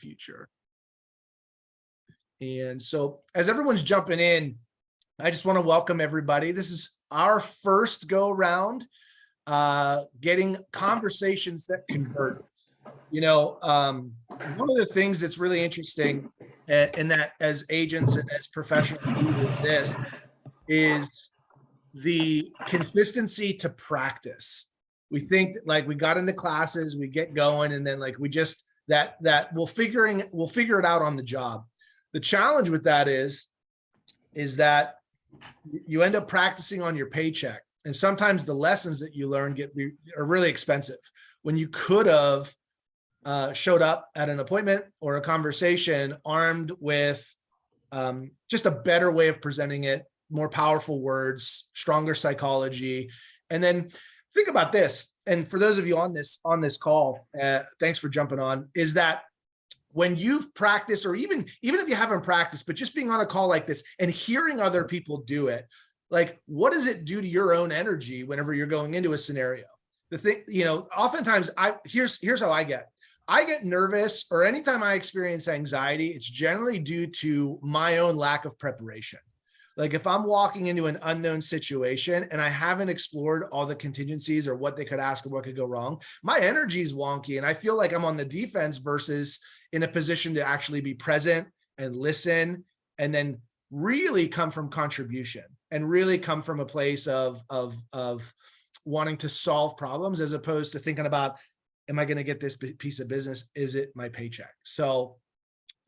future. And so as everyone's jumping in, I just want to welcome everybody. This is our first go round, getting conversations that convert. One of the things that's really interesting in that as agents and as professionals with this is the consistency to practice. We think like we got into classes, we get going, and then like we just that we'll figure it out on the job. The challenge with that is that you end up practicing on your paycheck, and sometimes the lessons that you learn are really expensive when you could have showed up at an appointment or a conversation armed with just a better way of presenting it, more powerful words, stronger psychology. And then think about this. And for those of you on this call, thanks for jumping on, is that when you've practiced, or even if you haven't practiced, but just being on a call like this and hearing other people do it, like, what does it do to your own energy whenever you're going into a scenario? The thing, oftentimes here's how I get nervous, or anytime I experience anxiety, it's generally due to my own lack of preparation. Like if I'm walking into an unknown situation and I haven't explored all the contingencies or what they could ask or what could go wrong, my energy is wonky and I feel like I'm on the defense versus in a position to actually be present and listen, and then really come from contribution and really come from a place of wanting to solve problems, as opposed to thinking about, am I going to get this piece of business? Is it my paycheck? So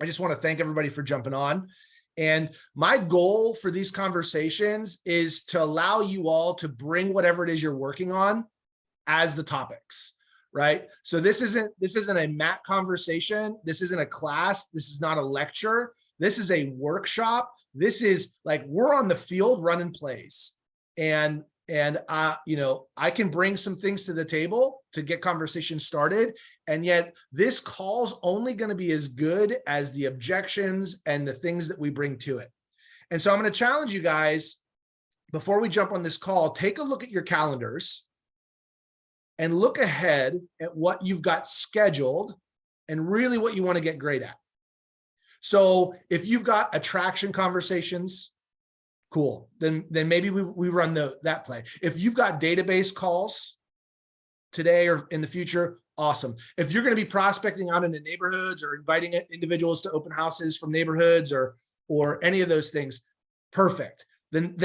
I just want to thank everybody for jumping on. And my goal for these conversations is to allow you all to bring whatever it is you're working on as the topics, right? So this isn't a mat conversation. This isn't a class. This is not a lecture. This is a workshop. This is like, we're on the field running plays. And I can bring some things to the table to get conversation started. And yet this call's only going to be as good as the objections and the things that we bring to it. And so I'm going to challenge you guys, before we jump on this call, take a look at your calendars and look ahead at what you've got scheduled and really what you want to get great at. So if you've got attraction conversations, cool. Then maybe we run that play. If you've got database calls today or in the future, awesome. If you're going to be prospecting out into neighborhoods or inviting individuals to open houses from neighborhoods or any of those things, perfect. Then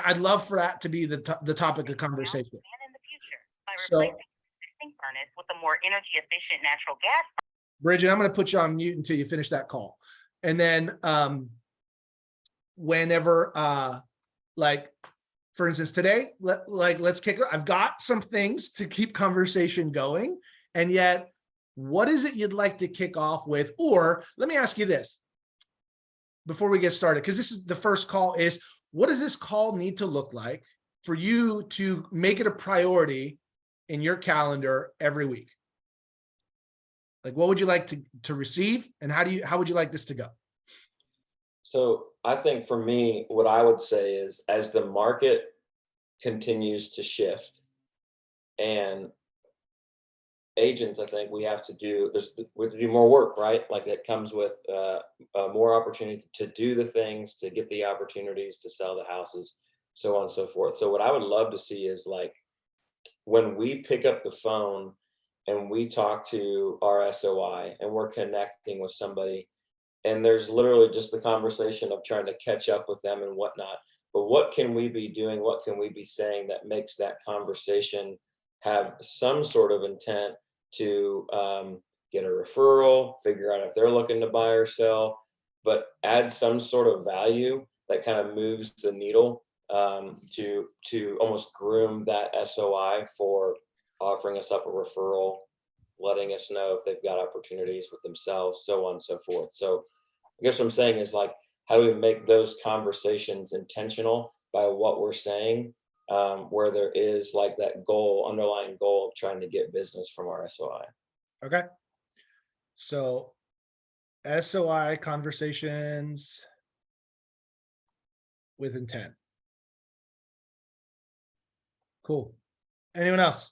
I'd love for that to be the topic of conversation. And in the future, by replacing the existing furnace with a more energy efficient natural gas. Bridget, I'm going to put you on mute until you finish that call. And then whenever like for instance today, let's kick it. I've got some things to keep conversation going, and yet what is it you'd like to kick off with? Or let me ask you this before we get started, because this is the first call, is what does this call need to look like for you to make it a priority in your calendar every week? Like, what would you like to receive, and how would you like this to go? So I think for me, what I would say is, as the market continues to shift, and agents, I think we have to do more work, right? Like that comes with more opportunity to do the things, to get the opportunities to sell the houses, so on and so forth. So what I would love to see is, like, when we pick up the phone and we talk to our SOI and we're connecting with somebody, and there's literally just the conversation of trying to catch up with them and whatnot. But what can we be doing? What can we be saying that makes that conversation have some sort of intent to get a referral, figure out if they're looking to buy or sell, but add some sort of value that kind of moves the needle to almost groom that SOI for offering us up a referral, letting us know if they've got opportunities with themselves, so on and so forth. So I guess what I'm saying is, like, how do we make those conversations intentional by what we're saying, where there is like that underlying goal of trying to get business from our SOI. Okay. So SOI conversations with intent. Cool. Anyone else?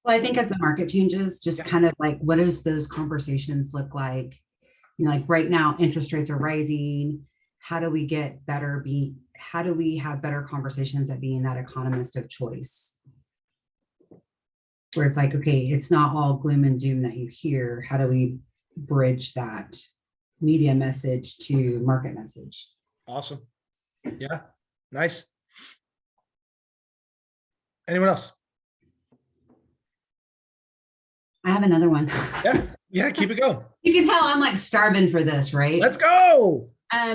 Well, I think as the market changes, just Yeah. kind of like, what does those conversations look like? You know, like right now, interest rates are rising. How do we get better how do we have better conversations at being that economist of choice? Where it's like, okay, it's not all gloom and doom that you hear. How do we bridge that media message to market message? Awesome. Yeah. Nice. Anyone else? I have another one. Yeah. Yeah. Keep it going. You can tell I'm like starving for this, right? Let's go.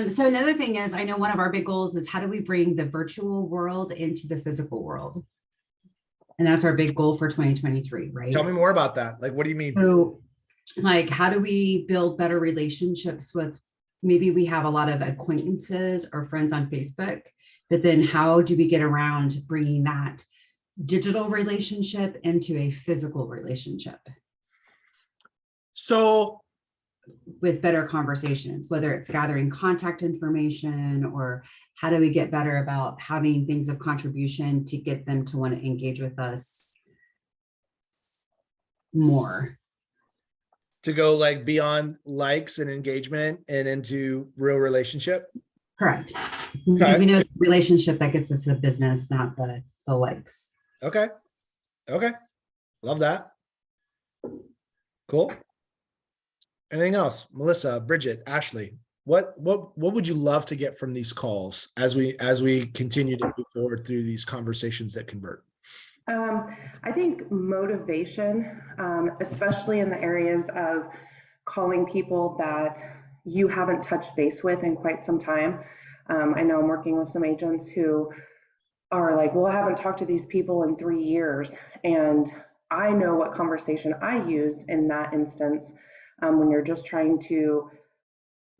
So another thing is, I know one of our big goals is how do we bring the virtual world into the physical world? And that's our big goal for 2023, right? Tell me more about that. Like, what do you mean? So, like, how do we build better relationships with, maybe we have a lot of acquaintances or friends on Facebook, but then how do we get around bringing that digital relationship into a physical relationship So, with better conversations, whether it's gathering contact information, or how do we get better about having things of contribution to get them to want to engage with us more? to go like beyond likes and engagement and into real relationship. Correct. Because we know it's a relationship that gets us the business, not the likes. Okay. Okay. Love that. Cool. Anything else? Melissa, Bridget, Ashley, what would you love to get from these calls as we continue to move forward through these conversations that convert? I think motivation, especially in the areas of calling people that you haven't touched base with in quite some time. I know I'm working with some agents who are like, well, I haven't talked to these people in 3 years. And I know what conversation I use in that instance, when you're just trying to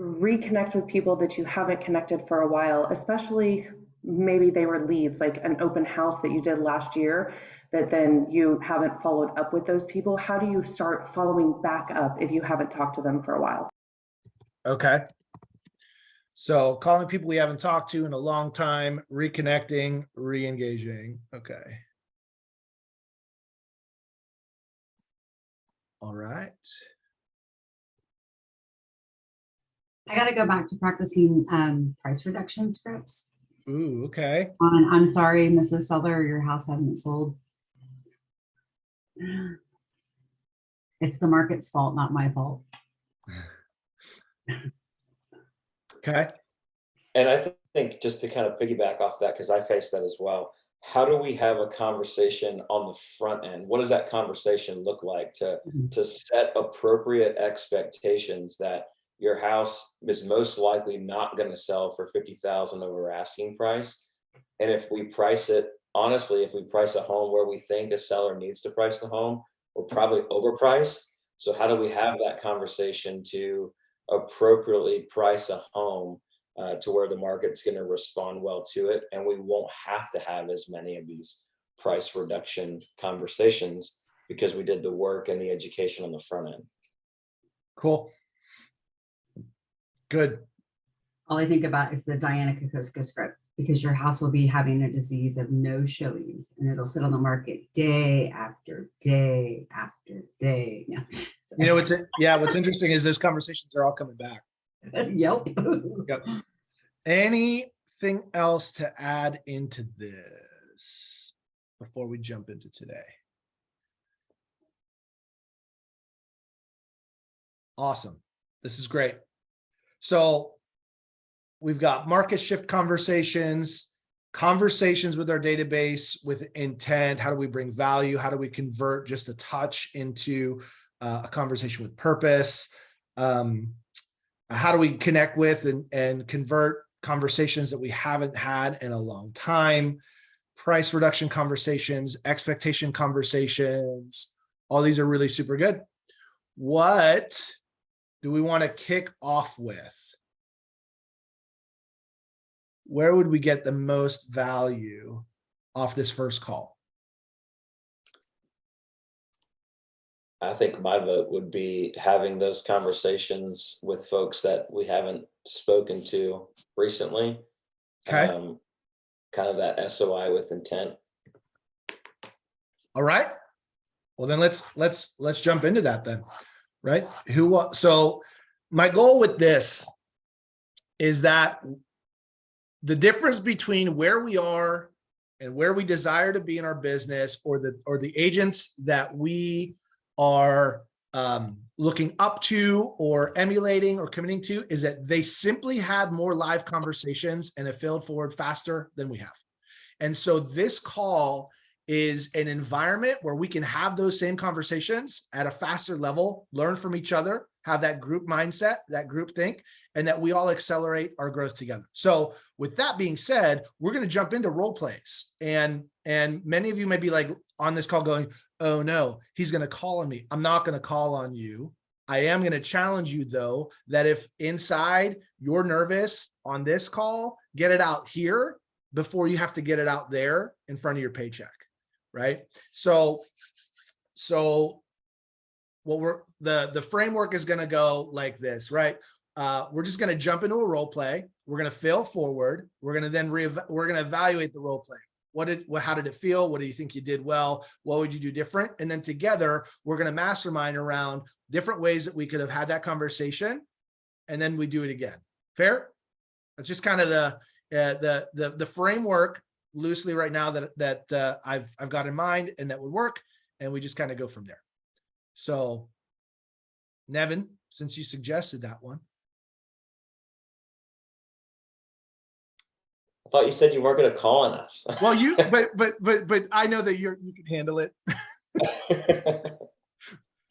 reconnect with people that you haven't connected for a while, especially maybe they were leads, like an open house that you did last year that then you haven't followed up with those people. How do you start following back up if you haven't talked to them for a while? Okay. So calling people we haven't talked to in a long time, reconnecting, re-engaging. Okay. All right. I got to go back to practicing price reduction scripts. Ooh, okay. I'm sorry, Mrs. Seller, your house hasn't sold. It's the market's fault, not my fault. Okay. And I think just to kind of piggyback off that, because I face that as well. How do we have a conversation on the front end? What does that conversation look like to set appropriate expectations that your house is most likely not going to sell for 50,000 over asking price? And if we price it, honestly, if we price a home where we think a seller needs to price the home, we're probably overpriced. So how do we have that conversation to appropriately price a home to where the market's going to respond well to it, and we won't have to have as many of these price reduction conversations because we did the work and the education on the front end. Cool. Good. All I think about is the Diana Kokoska script, because your house will be having a disease of no showings and it'll sit on the market day after day after day. Yeah. So, You know, what's interesting is those conversations are all coming back. yep. Yep. Anything else to add into this before we jump into today? Awesome. This is great. So we've got market shift conversations with our database with intent. How do we bring value? How do we convert just a touch into a conversation with purpose? How do we connect with and convert conversations that we haven't had in a long time? Price reduction conversations, expectation conversations. All these are really super good. What do we want to kick off with? Where would we get the most value off this first call? I think my vote would be having those conversations with folks that we haven't spoken to recently. Okay. Kind of that SOI with intent. All right. Well, then let's jump into that then, right? So my goal with this is that the difference between where we are and where we desire to be in our business, or the agents that we are looking up to or emulating or committing to, is that they simply had more live conversations and have failed forward faster than we have. And so this call is an environment where we can have those same conversations at a faster level, learn from each other, have that group mindset, that group think, and that we all accelerate our growth together. So with that being said, we're going to jump into role plays. And many of you may be like on this call going, oh no, he's going to call on me. I'm not going to call on you. I am going to challenge you though, that if inside you're nervous on this call, get it out here before you have to get it out there in front of your paycheck. Right. So what the framework is going to go like this, right? We're just going to jump into a role play. We're going to fail forward. We're going to then we're going to evaluate the role play. How did it feel? What do you think you did well? What would you do different? And then together, we're going to mastermind around different ways that we could have had that conversation. And then we do it again. Fair? That's just kind of the framework loosely right now that I've got in mind and that would work. And we just kind of go from there. So Nevin, since you suggested that one. I thought you said you weren't going to call on us. Well, but I know that you can handle it.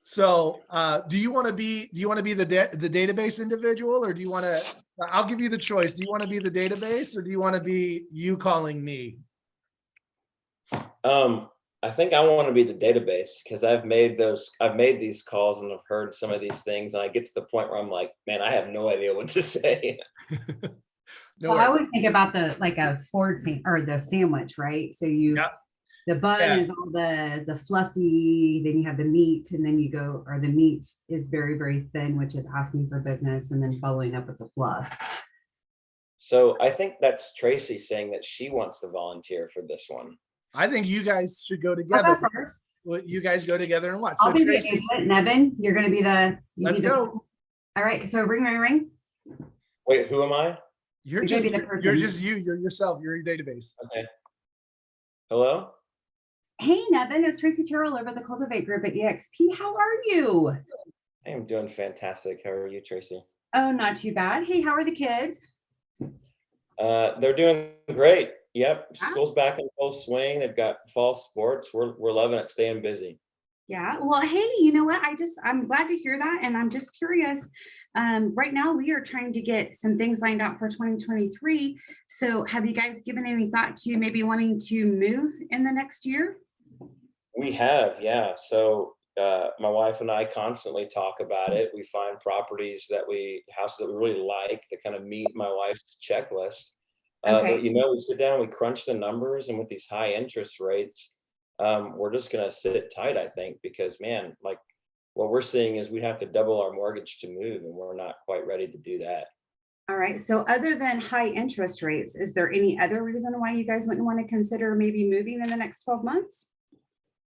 So, do you want to be the database individual, or do you want to, I'll give you the choice. Do you want to be the database, or do you want to be you calling me? I think I want to be the database, because I've made these calls and I've heard some of these things, and I get to the point where I'm like, man, I have no idea what to say. Well, I always think about like a Ford or the sandwich, right? So the bun is all the fluffy, then you have the meat, and then or the meat is very, very thin, which is asking for business, and then following up with the fluff. So I think that's Tracy saying that she wants to volunteer for this one. I think you guys should go together. First. You guys go together and watch. I'll be Tracy, Nevin, you're going to be let's go. All right. So ring. Wait, who am I? You're just you. You're yourself. You're your database. Okay. Hello? Hey, Nevin, it's Tracy Terrell over at the Cultivate Group at EXP. How are you? I am doing fantastic. How are you, Tracy? Oh, not too bad. Hey, how are the kids? They're doing great. Yep. School's back in full swing. They've got fall sports. We're loving it, staying busy. Yeah. Well, hey, you know what? I'm glad to hear that. And I'm just curious. Right now we are trying to get some things lined out for 2023. So have you guys given any thought to maybe wanting to move in the next year? We have, yeah. So my wife and I constantly talk about it. We find houses that we really like that kind of meet my wife's checklist. Okay. But we sit down, we crunch the numbers, and with these high interest rates, we're just going to sit tight, I think, because man, like what we're seeing is we'd have to double our mortgage to move, and we're not quite ready to do that. All right. So other than high interest rates, is there any other reason why you guys wouldn't want to consider maybe moving in the next 12 months?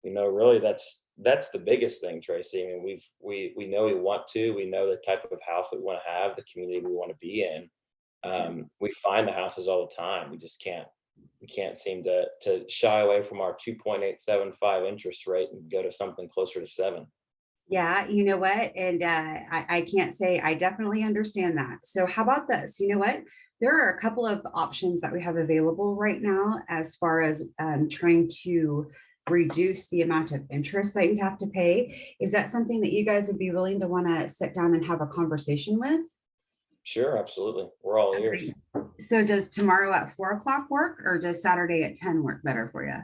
Really, that's the biggest thing, Tracy. I mean, we know we want to. We know the type of house that we want to have, the community we want to be in. We find the houses all the time. We can't seem to shy away from our 2.875 interest rate and go to something closer to 7. Yeah, you know what? And I can't say I definitely understand that. So how about this? You know what? There are a couple of options that we have available right now as far as trying to reduce the amount of interest that you'd have to pay. Is that something that you guys would be willing to want to sit down and have a conversation with? Sure, absolutely. We're all ears. So does tomorrow at 4:00 work, or does Saturday at 10 work better for you?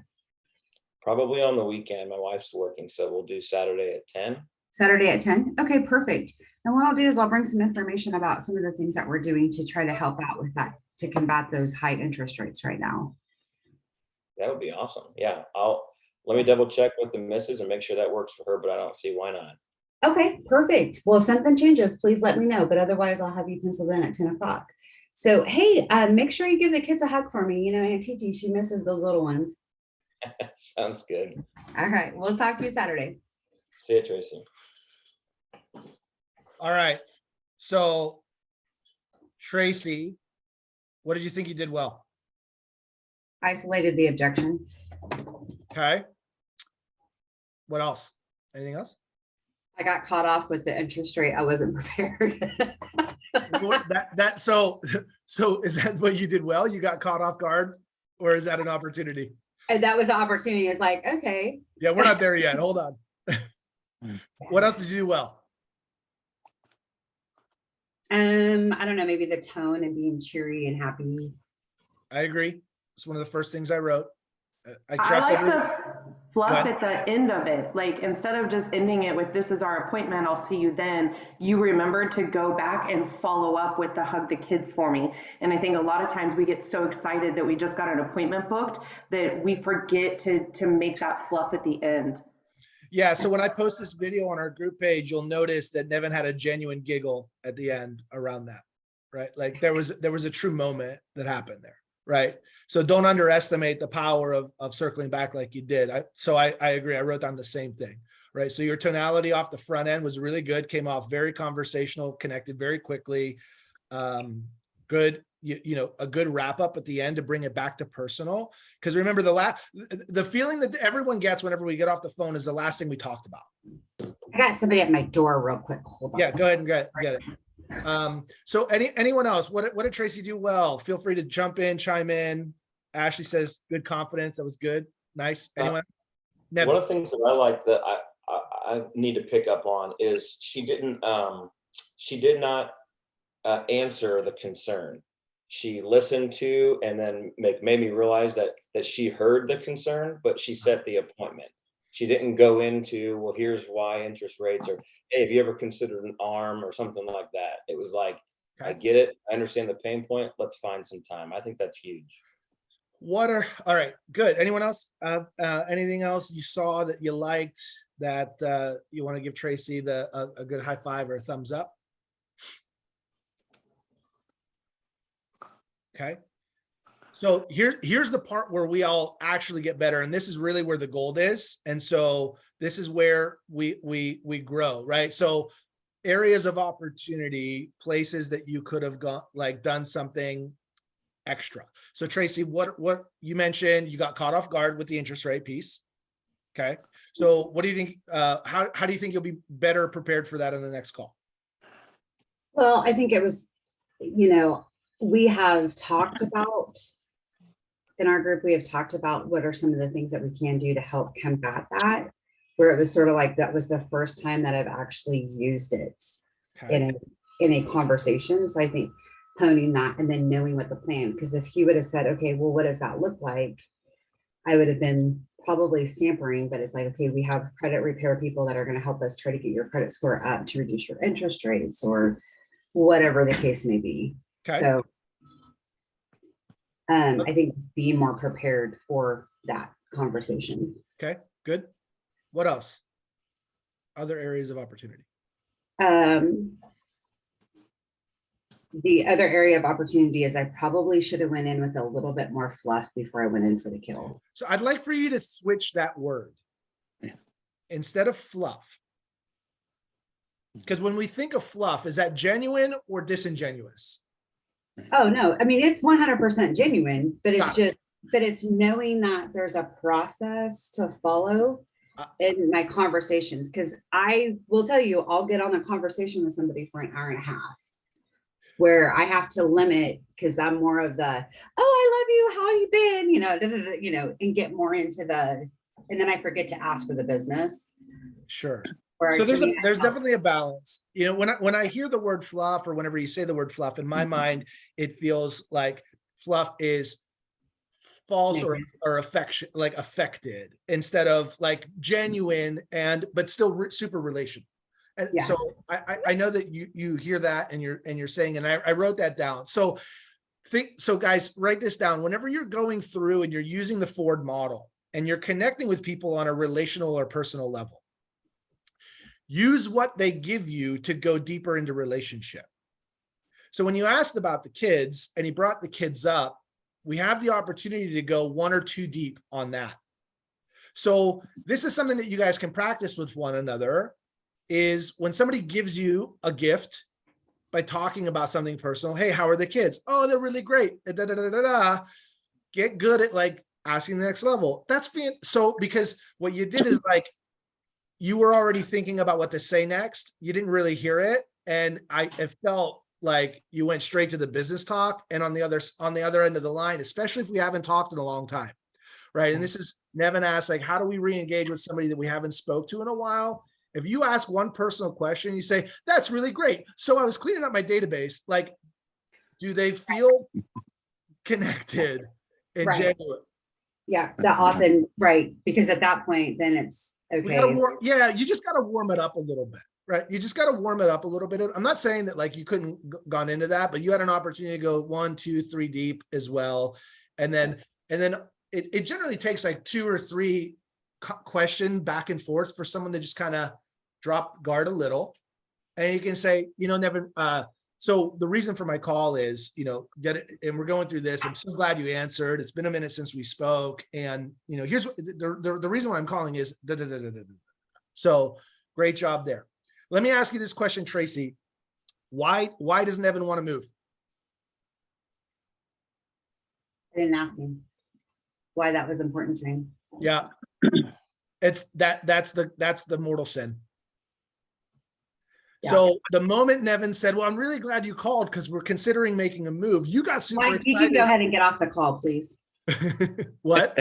Probably on the weekend. My wife's working, so we'll do Saturday at 10. Saturday at 10. Okay, perfect. And what I'll do is I'll bring some information about some of the things that we're doing to try to help out with that, to combat those high interest rates right now. That would be awesome. Yeah, let me double check with the missus and make sure that works for her, but I don't see why not. Okay, perfect. Well, if something changes, please let me know. But otherwise, I'll have you penciled in at 10 o'clock. So, hey, make sure you give the kids a hug for me. Aunt Titi, she misses those little ones. Sounds good. All right, we'll talk to you Saturday. See you, Tracy. All right. So Tracy, what did you think you did well? Isolated the objection. Okay. What else? Anything else? I got caught off with the interest rate. I wasn't prepared. So is that what you did well? You got caught off guard, or is that an opportunity? And that was the opportunity. It's like, okay. Yeah, we're not there yet. Hold on. What else did you do well? I don't know, maybe the tone and being cheery and happy. I agree. It's one of the first things I wrote. I I trust like everyone. the fluff Go at the end of it. Like, instead of just ending it with, this is our appointment, I'll see you then, you remember to go back and follow up with the hug the kids for me. And I think a lot of times we get so excited that we just got an appointment booked that we forget to make that fluff at the end. Yeah, so when I post this video on our group page, you'll notice that Nevin had a genuine giggle at the end around that, right? Like there was a true moment that happened there, right? So don't underestimate the power of circling back like you did. I agree. I wrote down the same thing, right? So your tonality off the front end was really good, came off very conversational, connected very quickly. Good, you know, a good wrap up at the end to bring it back to personal. Because remember, the feeling that everyone gets whenever we get off the phone is the last thing we talked about. I got somebody at my door real quick. Hold on. Yeah, go ahead and get it. So anyone else? What did Tracy do well? Feel free to jump in, chime in. Ashley says good confidence. That was good. Nice. Anyone? Nevin. One of the things that I like that I need to pick up on is she did not answer the concern. She listened to and then made me realize that she heard the concern, but she set the appointment. She didn't go into, well, here's why interest rates, or hey, have you ever considered an ARM or something like that? It was like, Okay. I get it. I understand the pain point. Let's find some time. I think that's huge. All right, good. Anyone else? Anything else you saw that you liked that you want to give Tracy a good high five or a thumbs up? Okay. So here's the part where we all actually get better. And this is really where the gold is. And so this is where we grow, right? So areas of opportunity, places that you could have done something extra. So Tracy, what you mentioned, you got caught off guard with the interest rate piece. Okay. So what do you think, how do you think you'll be better prepared for that in the next call? Well, I think it was, we have talked about, in our group, we have talked about what are some of the things that we can do to help combat that, where it was sort of like, that was the first time that I've actually used it Okay. in a conversation. So I think honing that and then knowing what the plan, because if he would have said, okay, well, what does that look like? I would have been probably scampering, but it's like, okay, we have credit repair people that are going to help us try to get your credit score up to reduce your interest rates or whatever the case may be. Okay. So I think just being more prepared for that conversation. Okay, good. What else? Other areas of opportunity. The other area of opportunity is I probably should have went in with a little bit more fluff before I went in for the kill. So I'd like for you to switch that word instead of fluff. Because when we think of fluff, is that genuine or disingenuous? Oh, no. I mean, it's 100% genuine, but it's Got it. but it's knowing that there's a process to follow in my conversations. Because I will tell you, I'll get on a conversation with somebody for an hour and a half where I have to limit, because I'm more of the, oh, I love you, how you been, and get more into and then I forget to ask for the business. Sure. Or So to me, there's definitely a balance. When I hear the word fluff, or whenever you say the word fluff, in my mind, it feels like fluff is false or affection, like affected, instead of like genuine but still super relational. And Yeah. so I know that you hear that and you're saying, and I wrote that down. So guys, write this down. Whenever you're going through and you're using the Ford model and you're connecting with people on a relational or personal level, use what they give you to go deeper into relationship. So when you asked about the kids and he brought the kids up, we have the opportunity to go one or two deep on that. So this is something that you guys can practice with one another, is when somebody gives you a gift by talking about something personal. Hey, how are the kids? Oh, they're really great. Da, da, da, da, da. Get good at like asking the next level. That's being so, because what you did is like, you were already thinking about what to say next. You didn't really hear it. And it felt like you went straight to the business talk. And on the other end of the line, especially if we haven't talked in a long time, right? And this is, Nevin asked, like, how do we re-engage with somebody that we haven't spoke to in a while? If you ask one personal question, you say, that's really great. So I was cleaning up my database. Like, do they feel connected and Right. genuine? Yeah, the often, right, because at that point, then it's okay. You just got to warm it up a little bit, right? You just got to warm it up a little bit. I'm not saying that like you couldn't gone into that, but you had an opportunity to go 1, 2, 3 deep as well. And then it generally takes like 2 or 3 question back and forth for someone to just kind of drop guard a little. And you can say, Nevin, so the reason for my call is, get it, and we're going through this. I'm so glad you answered. It's been a minute since we spoke. And, here's what the reason why I'm calling is, da, da, da, da, da. So great job there. Let me ask you this question, Tracy. Why does Nevin want to move? I didn't ask him why that was important to him. Yeah. That's the mortal sin. Yeah. So the moment Nevin said, well, I'm really glad you called because we're considering making a move, you got super Mike, excited. you can go ahead and get off the call, please. What?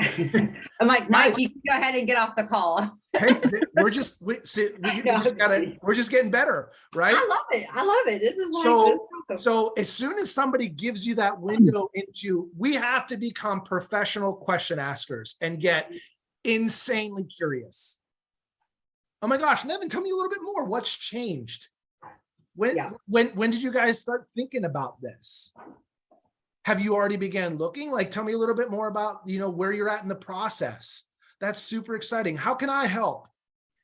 I'm like, Mike, you can go ahead and get off the call. Hey, we're just getting better, right? I love it. This is like, So, awesome. so as soon as somebody gives you that window into, we have to become professional question askers and get insanely curious. Oh my gosh, Nevin, tell me a little bit more. What's changed? When did you guys start thinking about this? Have you already began looking? Like, tell me a little bit more about, where you're at in the process. That's super exciting. How can I help?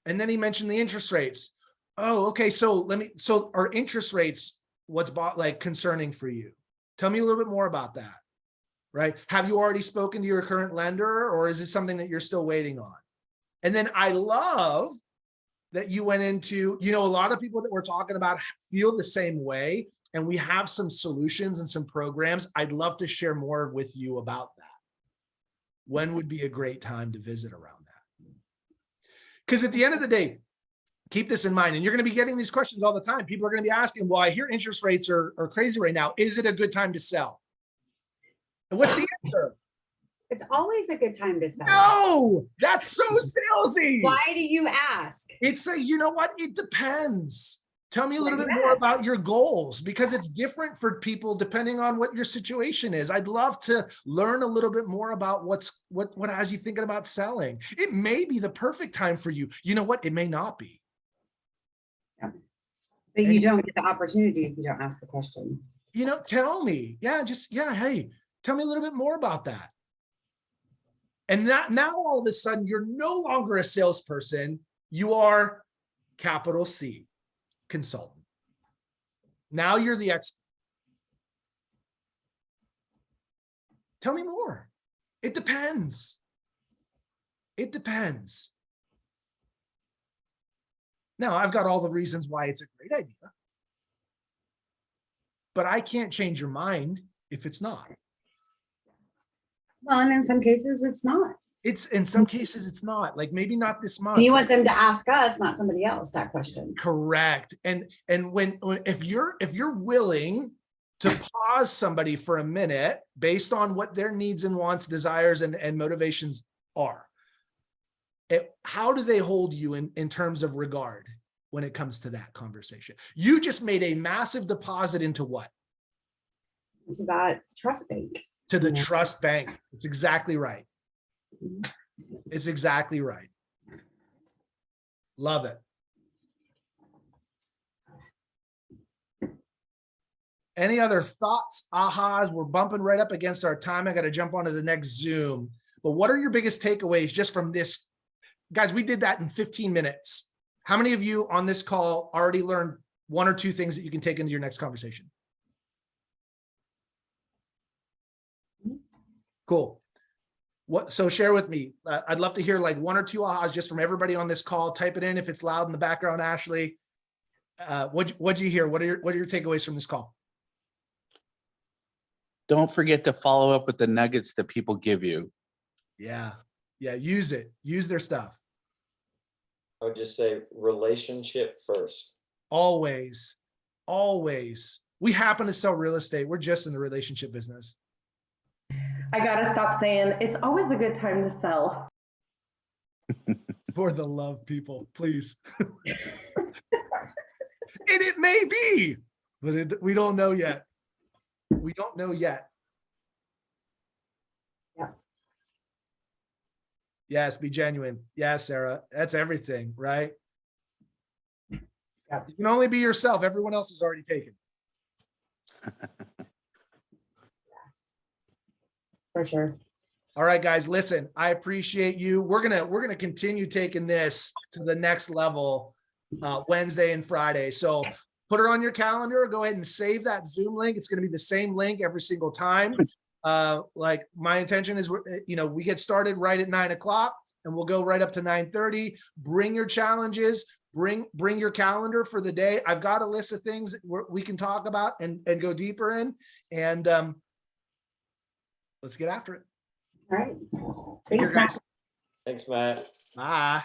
And then he mentioned the interest rates. Oh, okay. So are interest rates what's concerning for you? Tell me a little bit more about that, right? Have you already spoken to your current lender, or is it something that you're still waiting on? And then I love that you went into, a lot of people that we're talking about feel the same way, and we have some solutions and some programs. I'd love to share more with you about that. When would be a great time to visit around that? Because at the end of the day, keep this in mind, and you're going to be getting these questions all the time. People are going to be asking, well, I hear interest rates are crazy right now. Is it a good time to sell? And what's the answer? It's always a good time to sell. No, that's so salesy. Why do you ask? It's you know what? It depends. Tell me a little bit more about your goals, because it's different for people depending on what your situation is. I'd love to learn a little bit more about what has you thinking about selling. It may be the perfect time for you. You know what? It may not be. Yeah. But you don't get the opportunity if you don't ask the question. Tell me. Hey, tell me a little bit more about that. And now all of a sudden, you're no longer a salesperson. You are capital C, consultant. Now you're the expert. Tell me more. It depends. It depends. Now, I've got all the reasons why it's a great idea, but I can't change your mind if it's not. Well, and in some cases, it's not. In some cases, it's not. Like, maybe not this month. And you want them to ask us, not somebody else, that question. Correct. And if you're willing to pause somebody for a minute based on what their needs and wants, desires, and motivations are, how do they hold you in terms of regard when it comes to that conversation? You just made a massive deposit into what? To that trust bank. To the trust bank. It's exactly right. It's exactly right. Love it. Any other thoughts, ahas? We're bumping right up against our time. I got to jump onto the next Zoom. But what are your biggest takeaways just from this? Guys, we did that in 15 minutes. How many of you on this call already learned 1 or 2 things that you can take into your next conversation? Cool. So share with me. I'd love to hear like 1 or 2 ahas just from everybody on this call. Type it in if it's loud in the background, Ashley. What'd you hear? What are your takeaways from this call? Don't forget to follow up with the nuggets that people give you. Yeah. Yeah. Use it. Use their stuff. I would just say relationship first. Always. Always. We happen to sell real estate. We're just in the relationship business. I gotta stop saying it's always a good time to sell. For the love, people, please. And it may be, but we don't know yet. We don't know yet. Yeah. Yes, be genuine. Yes, Sarah. That's everything, right? Yeah. You can only be yourself. Everyone else is already taken. For sure. All right, guys, listen, I appreciate you. We're gonna continue taking this to the next level Wednesday and Friday. So put it on your calendar. Go ahead and save that Zoom link. It's gonna be the same link every single time. Like my intention is, we get started right at 9 o'clock and we'll go right up to 9:30. Bring your challenges. Bring your calendar for the day. I've got a list of things that we can talk about and go deeper in. And let's get after it. All right. Take care, guys. Thanks, Matt. Bye.